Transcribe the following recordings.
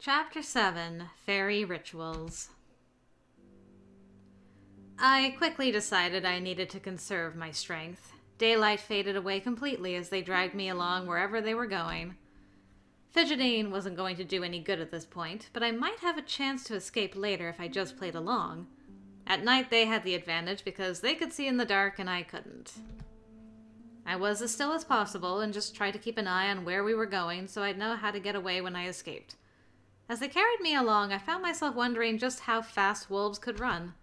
Chapter 7, Fairy Rituals. I quickly decided I needed to conserve my strength. Daylight faded away completely as they dragged me along wherever they were going. Fidgeting wasn't going to do any good at this point, but I might have a chance to escape later if I just played along. At night they had the advantage because they could see in the dark and I couldn't. I was as still as possible and just tried to keep an eye on where we were going so I'd know how to get away when I escaped. As they carried me along, I found myself wondering just how fast wolves could run.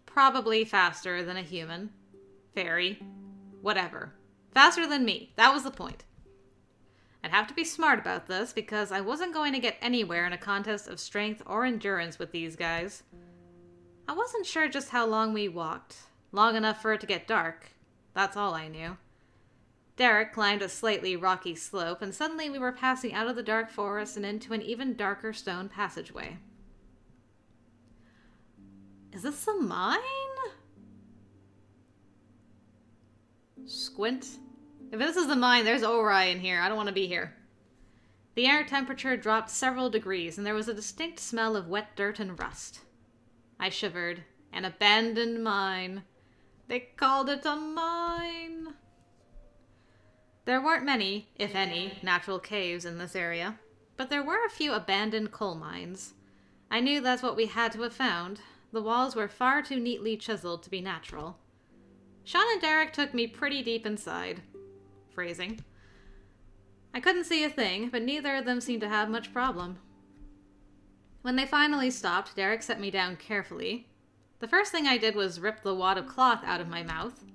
Probably faster than a human. Fairy. Whatever. Faster than me. That was the point. I'd have to be smart about this because I wasn't going to get anywhere in a contest of strength or endurance with these guys. I wasn't sure just how long we walked. Long enough for it to get dark. That's all I knew. Derek climbed a slightly rocky slope, and suddenly we were passing out of the dark forest and into an even darker stone passageway. Is this a mine? Squint. If this is the mine, there's Ori in here. I don't want to be here. The air temperature dropped several degrees, and there was a distinct smell of wet dirt and rust. I shivered. An abandoned mine. They called it a mine. There weren't many, if any, natural caves in this area, but there were a few abandoned coal mines. I knew that's what we had to have found. The walls were far too neatly chiseled to be natural. Sean and Derek took me pretty deep inside. Phrasing. I couldn't see a thing, but neither of them seemed to have much problem. When they finally stopped, Derek set me down carefully. The first thing I did was rip the wad of cloth out of my mouth.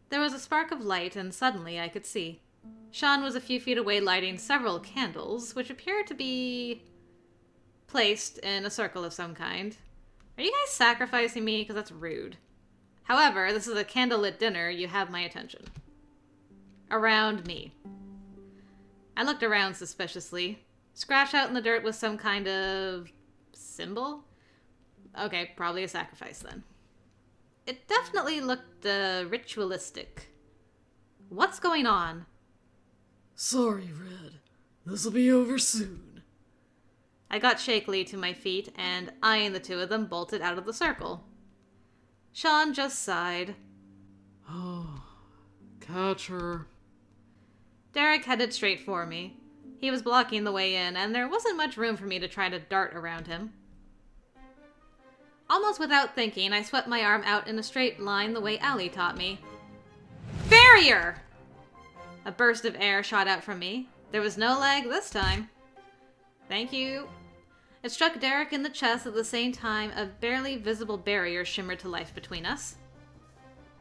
There was a spark of light, and suddenly I could see. Sean was a few feet away lighting several candles, which appeared to be placed in a circle of some kind. Are you guys sacrificing me? Because that's rude. However, this is a candlelit dinner. You have my attention. Around me. I looked around suspiciously. Scratched out in the dirt was some kind of symbol? Okay, probably a sacrifice then. It definitely looked ritualistic. What's going on? Sorry, Red. This'll be over soon. I got shakily to my feet and, eyeing the two of them, bolted out of the circle. Sean just sighed. Oh, catch her. Derek headed straight for me. He was blocking the way in, and there wasn't much room for me to try to dart around him. Almost without thinking, I swept my arm out in a straight line the way Allie taught me. Barrier! A burst of air shot out from me. There was no lag this time. Thank you. It struck Derek in the chest at the same time a barely visible barrier shimmered to life between us.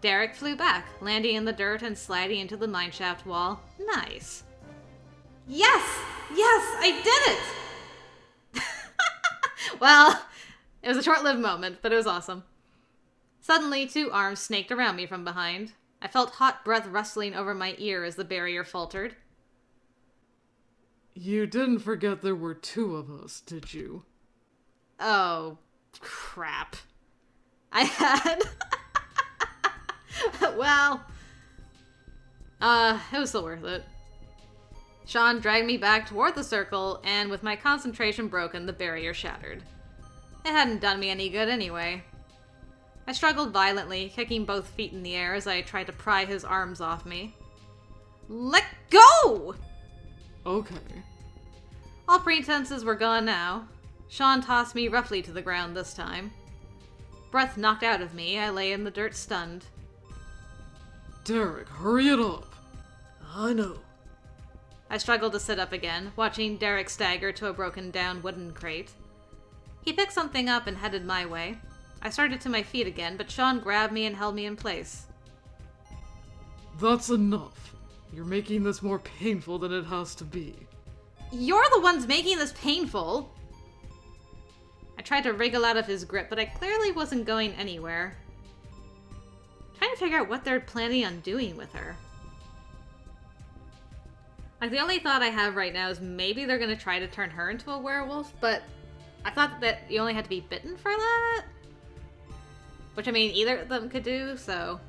Derek flew back, landing in the dirt and sliding into the mineshaft wall. Nice. Yes! Yes! I did it! Well, it was a short-lived moment, but it was awesome. Suddenly, two arms snaked around me from behind. I felt hot breath rustling over my ear as the barrier faltered. You didn't forget there were two of us, did you? Oh, crap. I had... Well... it was still worth it. Sean dragged me back toward the circle, and with my concentration broken, the barrier shattered. It hadn't done me any good anyway. I struggled violently, kicking both feet in the air as I tried to pry his arms off me. Let go! Okay. All pretenses were gone now. Sean tossed me roughly to the ground this time. Breath knocked out of me, I lay in the dirt stunned. Derek, hurry it up. I know. I struggled to sit up again, watching Derek stagger to a broken down wooden crate. He picked something up and headed my way. I started to my feet again, but Sean grabbed me and held me in place. That's enough. You're making this more painful than it has to be. You're the ones making this painful! I tried to wriggle out of his grip, but I clearly wasn't going anywhere. Trying to figure out what they're planning on doing with her. Like, the only thought I have right now is maybe they're gonna try to turn her into a werewolf, but I thought that you only had to be bitten for that? Which, I mean, either of them could do, so...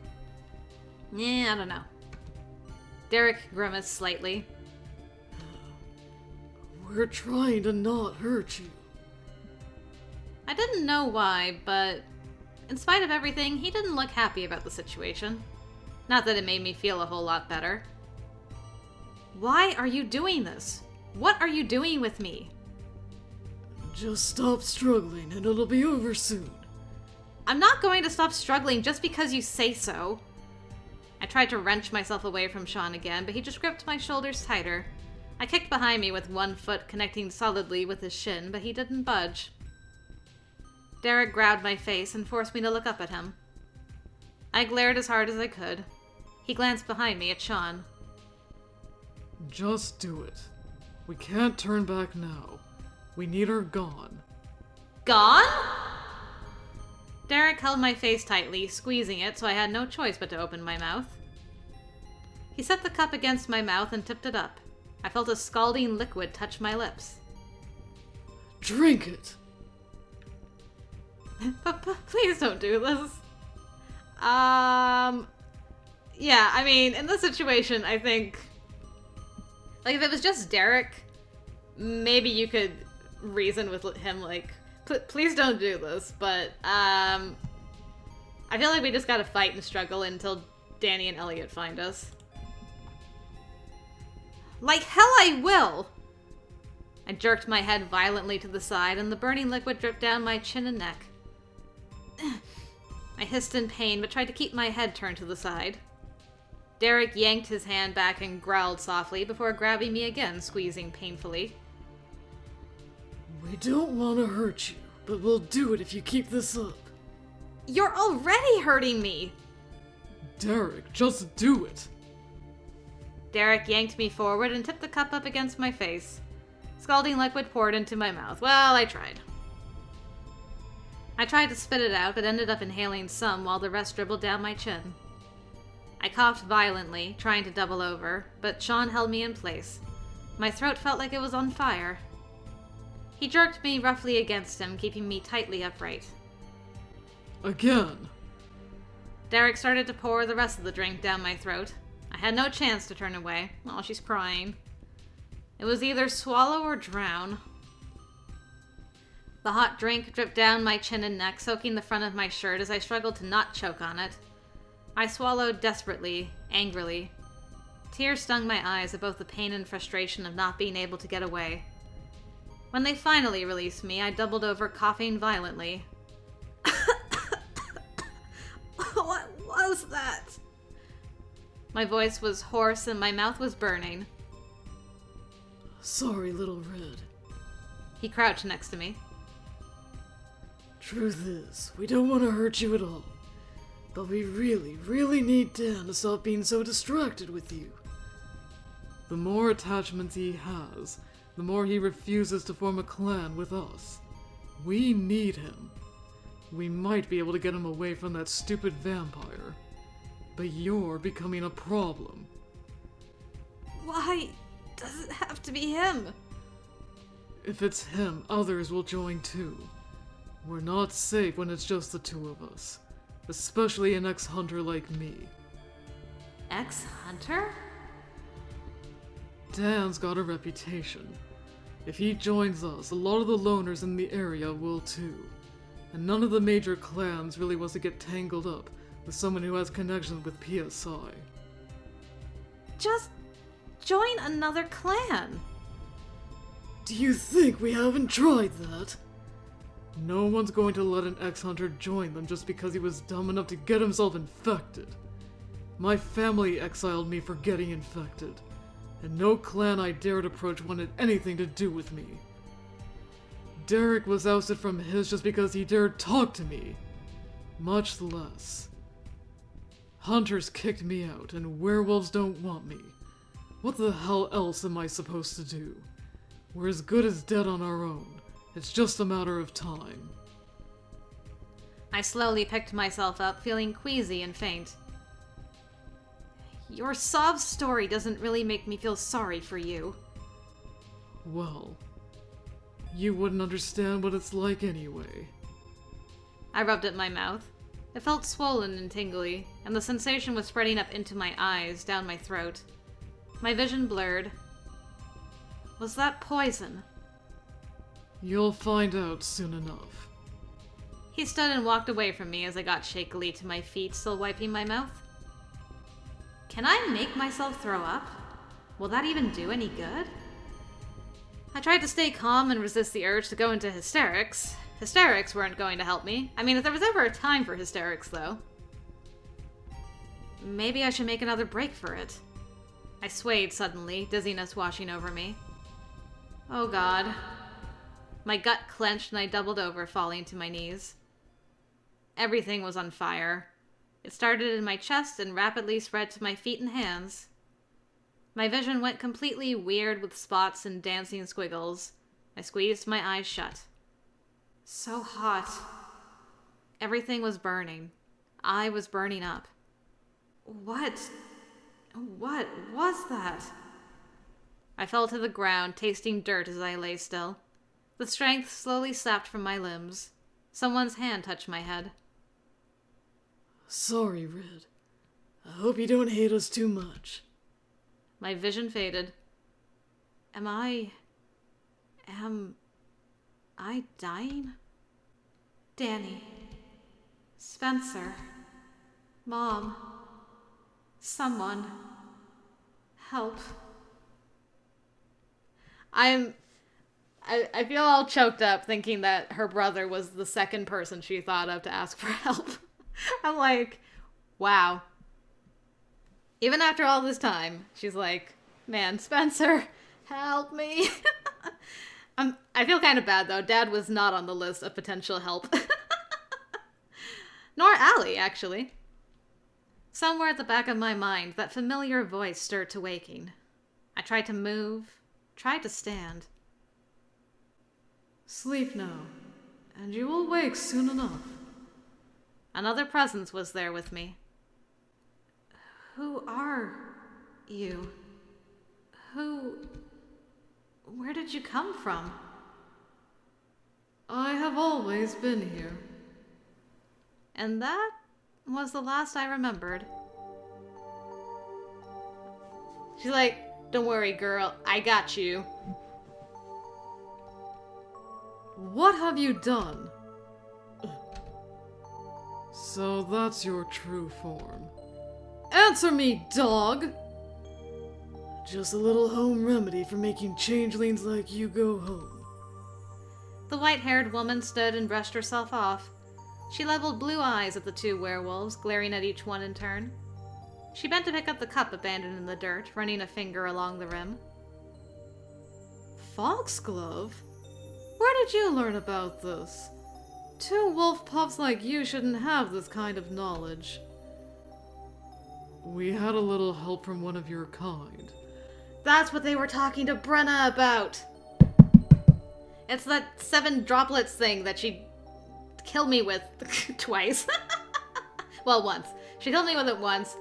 Yeah, I don't know. Derek grimaced slightly. We're trying to not hurt you. I didn't know why, but in spite of everything, he didn't look happy about the situation. Not that it made me feel a whole lot better. Why are you doing this? What are you doing with me? Just stop struggling and it'll be over soon. I'm not going to stop struggling just because you say so. I tried to wrench myself away from Sean again, but he just gripped my shoulders tighter. I kicked behind me with one foot connecting solidly with his shin, but he didn't budge. Derek grabbed my face and forced me to look up at him. I glared as hard as I could. He glanced behind me at Sean. Just do it. We can't turn back now. We need her gone. Gone? Derek held my face tightly, squeezing it, so I had no choice but to open my mouth. He set the cup against my mouth and tipped it up. I felt a scalding liquid touch my lips. Drink it! Please don't do this. Yeah, I mean, in this situation, I think... Like, if it was just Derek, maybe you could reason with him, like, please don't do this, but, I feel like we just gotta fight and struggle until Danny and Elliot find us. Like hell I will! I jerked my head violently to the side, and the burning liquid dripped down my chin and neck. I hissed in pain, but tried to keep my head turned to the side. Derek yanked his hand back and growled softly before grabbing me again, squeezing painfully. We don't want to hurt you, but we'll do it if you keep this up. You're already hurting me! Derek, just do it! Derek yanked me forward and tipped the cup up against my face. Scalding liquid poured into my mouth. Well, I tried. I tried to spit it out, but ended up inhaling some while the rest dribbled down my chin. I coughed violently, trying to double over, but Sean held me in place. My throat felt like it was on fire. He jerked me roughly against him, keeping me tightly upright. Again! Derek started to pour the rest of the drink down my throat. I had no chance to turn away. Oh, she's crying. It was either swallow or drown. The hot drink dripped down my chin and neck, soaking the front of my shirt as I struggled to not choke on it. I swallowed desperately, angrily. Tears stung my eyes at both the pain and frustration of not being able to get away. When they finally released me, I doubled over, coughing violently. What was that? My voice was hoarse and my mouth was burning. Sorry, little Red. He crouched next to me. Truth is, we don't want to hurt you at all. But we really, really need Dan to stop being so distracted with you. The more attachments he has, the more he refuses to form a clan with us. We need him. We might be able to get him away from that stupid vampire. But you're becoming a problem. Why does it have to be him? If it's him, others will join too. We're not safe when it's just the two of us. Especially an ex-hunter like me. Ex-hunter? Dan's got a reputation. If he joins us, a lot of the loners in the area will too. And none of the major clans really wants to get tangled up with someone who has connections with PSI. Just join another clan. Do you think we haven't tried that? No one's going to let an ex-hunter join them just because he was dumb enough to get himself infected. My family exiled me for getting infected, and no clan I dared approach wanted anything to do with me. Derek was ousted from his just because he dared talk to me. Much less. Hunters kicked me out, and werewolves don't want me. What the hell else am I supposed to do? We're as good as dead on our own. It's just a matter of time. I slowly picked myself up, feeling queasy and faint. Your sob story doesn't really make me feel sorry for you. Well, you wouldn't understand what it's like anyway. I rubbed at my mouth. It felt swollen and tingly, and the sensation was spreading up into my eyes, down my throat. My vision blurred. Was that poison? You'll find out soon enough. He stood and walked away from me as I got shakily to my feet, still wiping my mouth. Can I make myself throw up? Will that even do any good? I tried to stay calm and resist the urge to go into hysterics. Hysterics weren't going to help me. I mean, if there was ever a time for hysterics, though. Maybe I should make another break for it. I swayed suddenly, dizziness washing over me. Oh god. My gut clenched and I doubled over, falling to my knees. Everything was on fire. It started in my chest and rapidly spread to my feet and hands. My vision went completely weird with spots and dancing squiggles. I squeezed my eyes shut. So hot. Everything was burning. I was burning up. What was that? I fell to the ground, tasting dirt as I lay still. The strength slowly sapped from my limbs. Someone's hand touched my head. Sorry, Red. I hope you don't hate us too much. My vision faded. Am I dying? Danny. Spencer. Mom. Someone. Help. I feel all choked up thinking that her brother was the second person she thought of to ask for help. I'm like, wow. Even after all this time, she's like, man, Spencer, help me. I feel kind of bad, though. Dad was not on the list of potential help. Nor Allie, actually. Somewhere at the back of my mind, that familiar voice stirred to waking. I tried to move, tried to stand. Sleep now, and you will wake soon enough. Another presence was there with me. Who are you? Where did you come from? I have always been here. And that was the last I remembered. She's like, don't worry, girl, I got you. What have you done? So that's your true form. Answer me, dog! Just a little home remedy for making changelings like you go home. The white-haired woman stood and brushed herself off. She leveled blue eyes at the two werewolves, glaring at each one in turn. She bent to pick up the cup abandoned in the dirt, running a finger along the rim. Foxglove? Where did you learn about this? Two wolf pups like you shouldn't have this kind of knowledge. We had a little help from one of your kind. That's what they were talking to Brenna about! It's that 7 droplets thing that she killed me with twice. Well, once. She killed me with it once.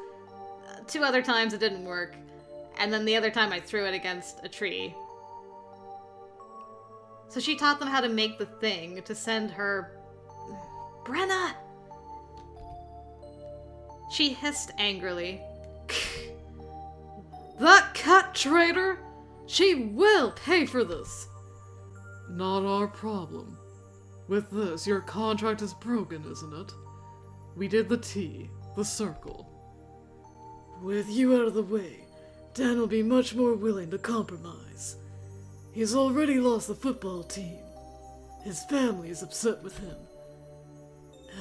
2 other times it didn't work. And then the other time I threw it against a tree. So she taught them how to make the thing to send her... Brenna! She hissed angrily. That cat traitor! She will pay for this! Not our problem. With this, your contract is broken, isn't it? We did the T, the circle. With you out of the way, Dan will be much more willing to compromise. He's already lost the football team. His family is upset with him.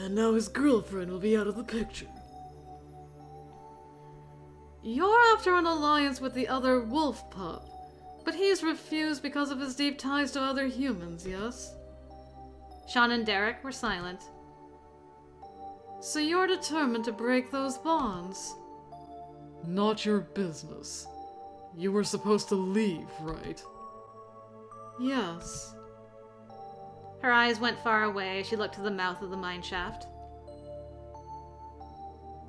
And now his girlfriend will be out of the picture. You're after an alliance with the other wolf pup, but he's refused because of his deep ties to other humans, yes? Sean and Derek were silent. So you're determined to break those bonds? Not your business. You were supposed to leave, right? Yes. Her eyes went far away as she looked to the mouth of the mine shaft.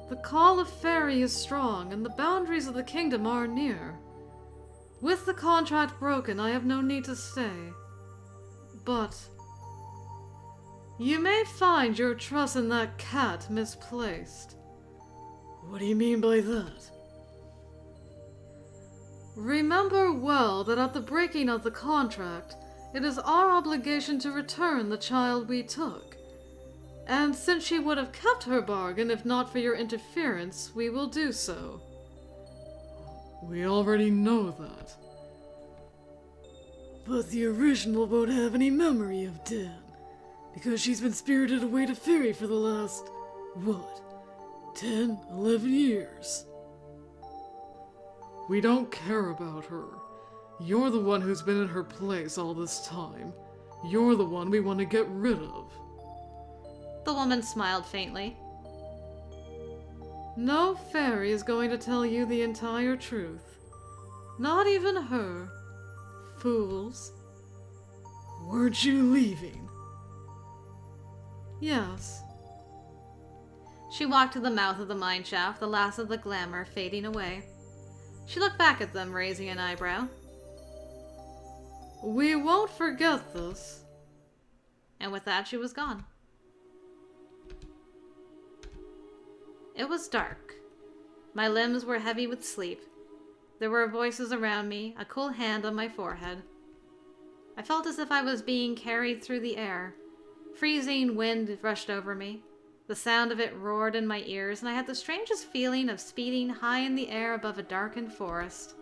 The call of Fairy is strong, and the boundaries of the kingdom are near. With the contract broken, I have no need to stay. But you may find your trust in that cat misplaced. What do you mean by that? Remember well that at the breaking of the contract, it is our obligation to return the child we took. And since she would have kept her bargain if not for your interference, we will do so. We already know that. But the original won't have any memory of Dan, because she's been spirited away to Fairy for the last, 10, 11 years. We don't care about her. You're the one who's been in her place all this time. You're the one we want to get rid of. The woman smiled faintly. No fairy is going to tell you the entire truth. Not even her. Fools. Weren't you leaving? Yes. She walked to the mouth of the mine shaft, the last of the glamour fading away. She looked back at them, raising an eyebrow. We won't forget this. And with that, she was gone. It was dark. My limbs were heavy with sleep. There were voices around me, a cool hand on my forehead. I felt as if I was being carried through the air. Freezing wind rushed over me. The sound of it roared in my ears, and I had the strangest feeling of speeding high in the air above a darkened forest.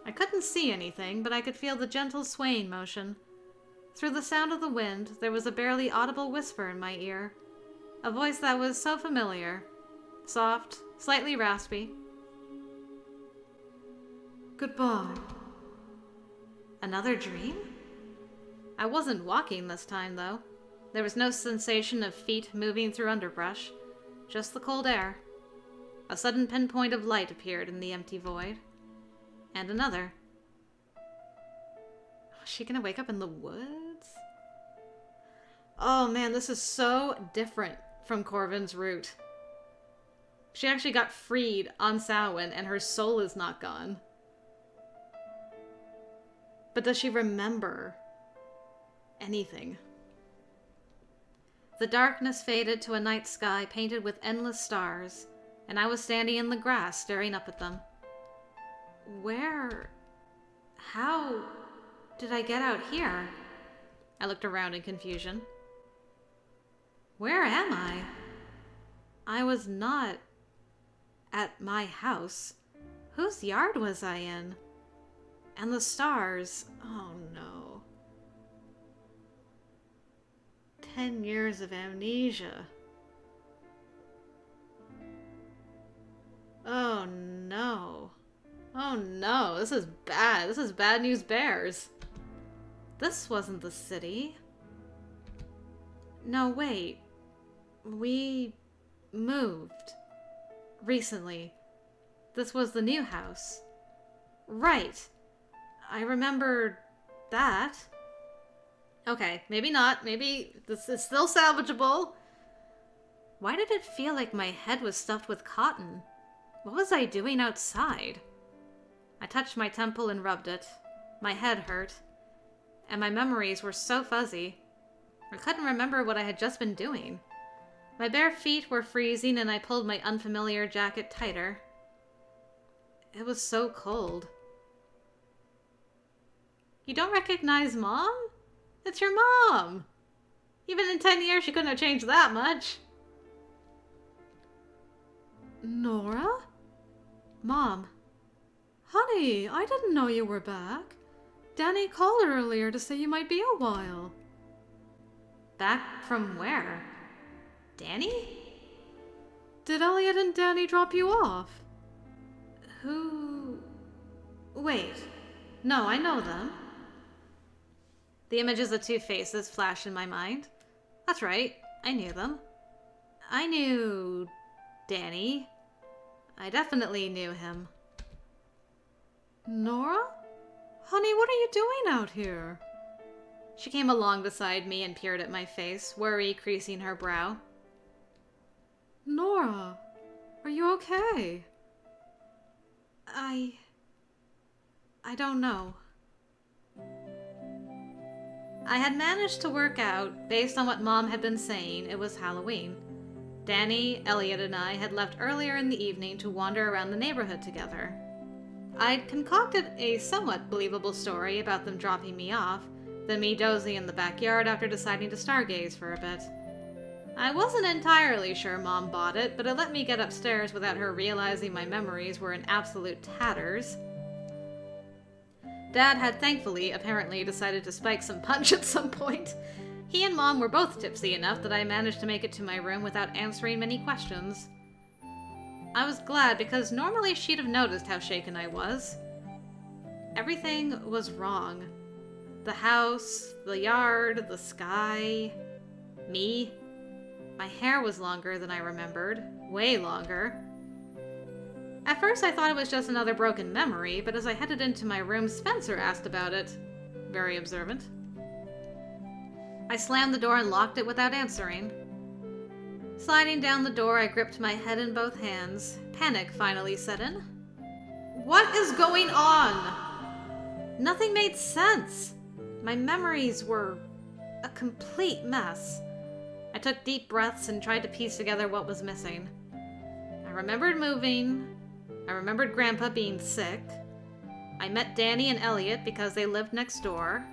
I couldn't see anything, but I could feel the gentle swaying motion. Through the sound of the wind, there was a barely audible whisper in my ear. A voice that was so familiar. Soft, slightly raspy. Goodbye. Another dream? I wasn't walking this time, though. There was no sensation of feet moving through underbrush, just the cold air. A sudden pinpoint of light appeared in the empty void. And another. Was she gonna wake up in the woods? Oh man, this is so different from Corvin's route. She actually got freed on Samhain, and her soul is not gone. But does she remember anything? The darkness faded to a night sky painted with endless stars, and I was standing in the grass staring up at them. How did I get out here? I looked around in confusion. Where am I? I was not at my house. Whose yard was I in? And the stars, oh no. 10 years of amnesia. Oh no. Oh no, this is bad. This is bad news bears. This wasn't the city. No, wait. We moved. Recently. This was the new house. Right. I remember that. Okay, maybe not. Maybe this is still salvageable. Why did it feel like my head was stuffed with cotton? What was I doing outside? I touched my temple and rubbed it. My head hurt. And my memories were so fuzzy. I couldn't remember what I had just been doing. My bare feet were freezing and I pulled my unfamiliar jacket tighter. It was so cold. You don't recognize Mom? It's your mom! Even in 10 years, she couldn't have changed that much. Nora? Mom. Honey, I didn't know you were back. Danny called earlier to say you might be a while. Back from where? Danny? Did Elliot and Danny drop you off? Who? Wait. No, I know them. The images of two faces flashed in my mind. That's right, I knew them. I knew Danny. I definitely knew him. Nora? Honey, what are you doing out here? She came along beside me and peered at my face, worry creasing her brow. Nora, are you okay? I don't know. I had managed to work out, based on what Mom had been saying, it was Halloween. Danny, Elliot, and I had left earlier in the evening to wander around the neighborhood together. I'd concocted a somewhat believable story about them dropping me off, then me dozing in the backyard after deciding to stargaze for a bit. I wasn't entirely sure Mom bought it, but it let me get upstairs without her realizing my memories were in absolute tatters. Dad had thankfully apparently decided to spike some punch at some point. He and Mom were both tipsy enough that I managed to make it to my room without answering many questions. I was glad because normally she'd have noticed how shaken I was. Everything was wrong. The house, the yard, the sky, me. My hair was longer than I remembered, way longer. At first I thought it was just another broken memory, but as I headed into my room, Spencer asked about it. Very observant. I slammed the door and locked it without answering. Sliding down the door, I gripped my head in both hands. Panic finally set in. What is going on? Nothing made sense. My memories were a complete mess. I took deep breaths and tried to piece together what was missing. I remembered moving. I remembered Grandpa being sick. I met Danny and Elliot because they lived next door.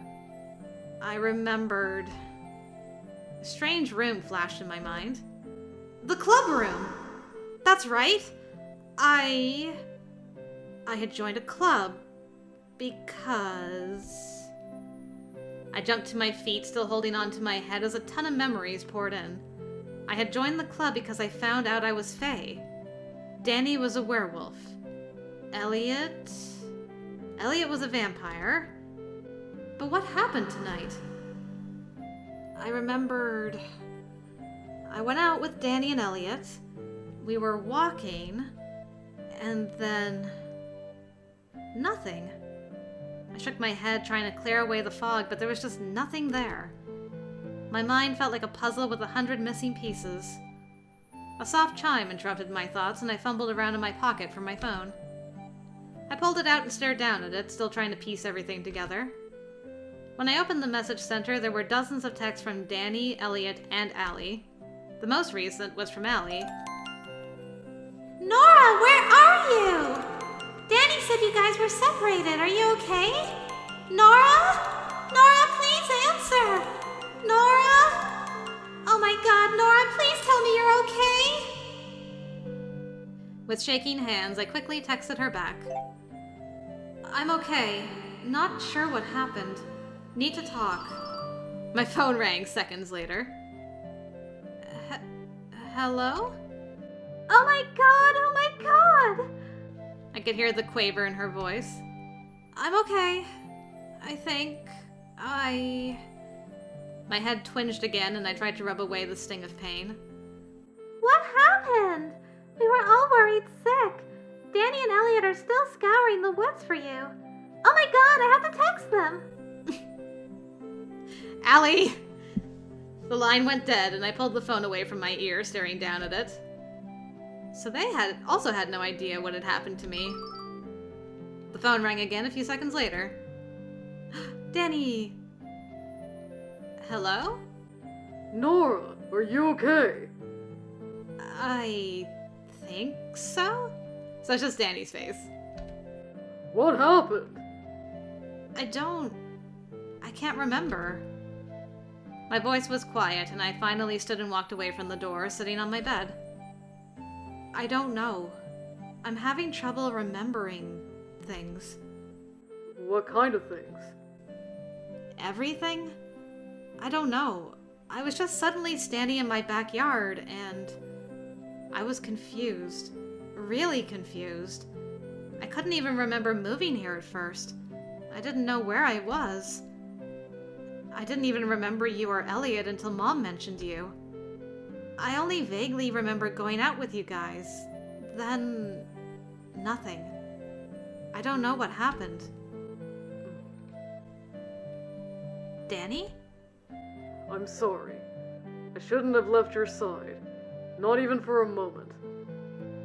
I remembered... A strange room flashed in my mind. The club room! That's right! I had joined a club because... I jumped to my feet, still holding on to my head as a ton of memories poured in. I had joined the club because I found out I was Fae. Danny was a werewolf. Elliot was a vampire. But what happened tonight? I remembered... I went out with Danny and Elliot. We were walking, and then... nothing. I shook my head trying to clear away the fog, but there was just nothing there. My mind felt like a puzzle with 100 missing pieces. A soft chime interrupted my thoughts, and I fumbled around in my pocket for my phone. I pulled it out and stared down at it, still trying to piece everything together. When I opened the message center, there were dozens of texts from Danny, Elliot, and Allie. The most recent was from Allie. Nora, where are you? Danny said you guys were separated. Are you okay? Nora? Nora, please answer. Nora? Oh my god, Nora, please tell me you're okay. With shaking hands, I quickly texted her back. I'm okay. Not sure what happened. Need to talk. My phone rang seconds later. Hello? Oh my god! I could hear the quaver in her voice. I'm okay. I think My head twinged again and I tried to rub away the sting of pain. What happened? We were all worried sick. Danny and Elliot are still scouring the woods for you. Oh my god, I have to text them. Allie! The line went dead and I pulled the phone away from my ear, staring down at it. So they also had no idea what had happened to me. The phone rang again a few seconds later. Danny! Hello? Nora, are you okay? I think so? So it's just Danny's face. What happened? I can't remember. My voice was quiet, and I finally stood and walked away from the door, sitting on my bed. I don't know. I'm having trouble remembering things. What kind of things? Everything? I don't know. I was just suddenly standing in my backyard, and I was confused. Really confused. I couldn't even remember moving here at first. I didn't know where I was. I didn't even remember you or Elliot until Mom mentioned you. I only vaguely remember going out with you guys. Then... nothing. I don't know what happened. Danny? I'm sorry. I shouldn't have left your side. Not even for a moment.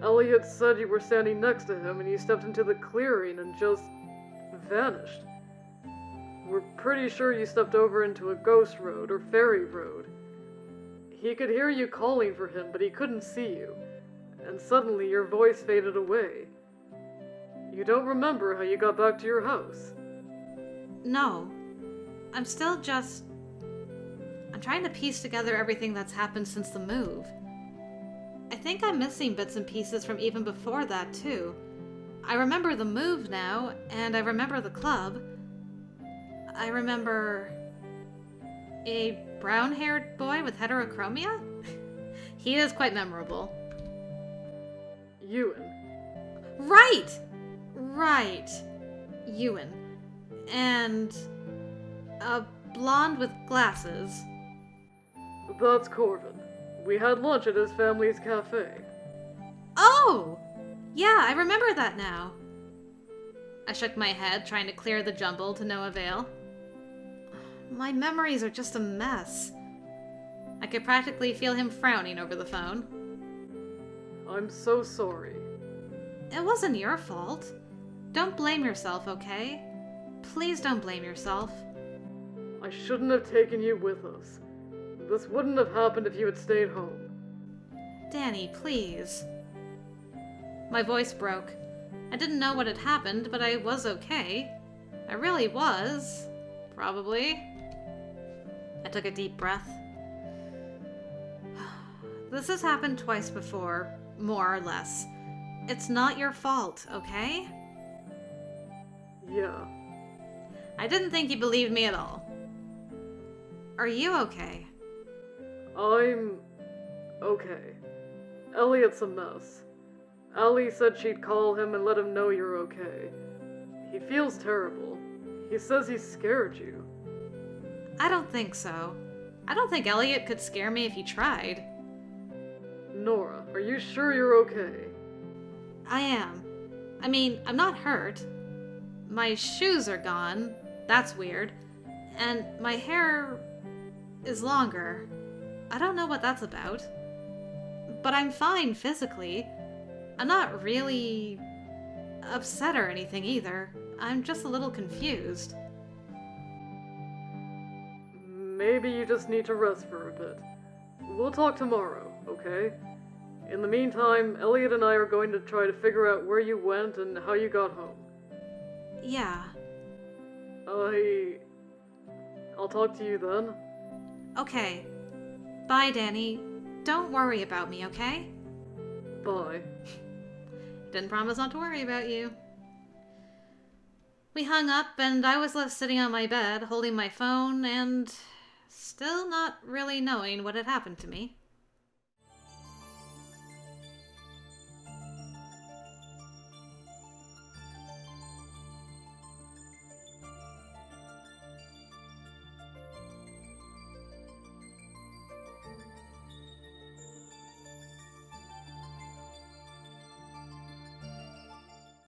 Elliot said you were standing next to him and you stepped into the clearing and just vanished. We're pretty sure you stepped over into a ghost road or fairy road. He could hear you calling for him, but he couldn't see you. And suddenly your voice faded away. You don't remember how you got back to your house? No. I'm still just... I'm trying to piece together everything that's happened since the move. I think I'm missing bits and pieces from even before that, too. I remember the move now, and I remember the club. I remember... a brown-haired boy with heterochromia? He is quite memorable. Ewan. Right! Right. Ewan. And... a blonde with glasses. That's Corvin. We had lunch at his family's cafe. Oh! Yeah, I remember that now. I shook my head, trying to clear the jumble to no avail. My memories are just a mess. I could practically feel him frowning over the phone. I'm so sorry. It wasn't your fault. Don't blame yourself, okay? Please don't blame yourself. I shouldn't have taken you with us. This wouldn't have happened if you had stayed home. Danny, please. My voice broke. I didn't know what had happened, but I was okay. I really was. Probably. I took a deep breath. This has happened twice before, more or less. It's not your fault, okay? Yeah. I didn't think you believed me at all. Are you okay? I'm... okay. Elliot's a mess. Allie said she'd call him and let him know you're okay. He feels terrible. He says he's scared you. I don't think so. I don't think Elliot could scare me if he tried. Nora, are you sure you're okay? I am. I mean, I'm not hurt. My shoes are gone. That's weird. And my hair is longer. I don't know what that's about. But I'm fine physically. I'm not really upset or anything either. I'm just a little confused. Maybe you just need to rest for a bit. We'll talk tomorrow, okay? In the meantime, Elliot and I are going to try to figure out where you went and how you got home. Yeah. I'll talk to you then. Okay. Bye, Danny. Don't worry about me, okay? Bye. Didn't promise not to worry about you. We hung up, and I was left sitting on my bed, holding my phone, and still not really knowing what had happened to me.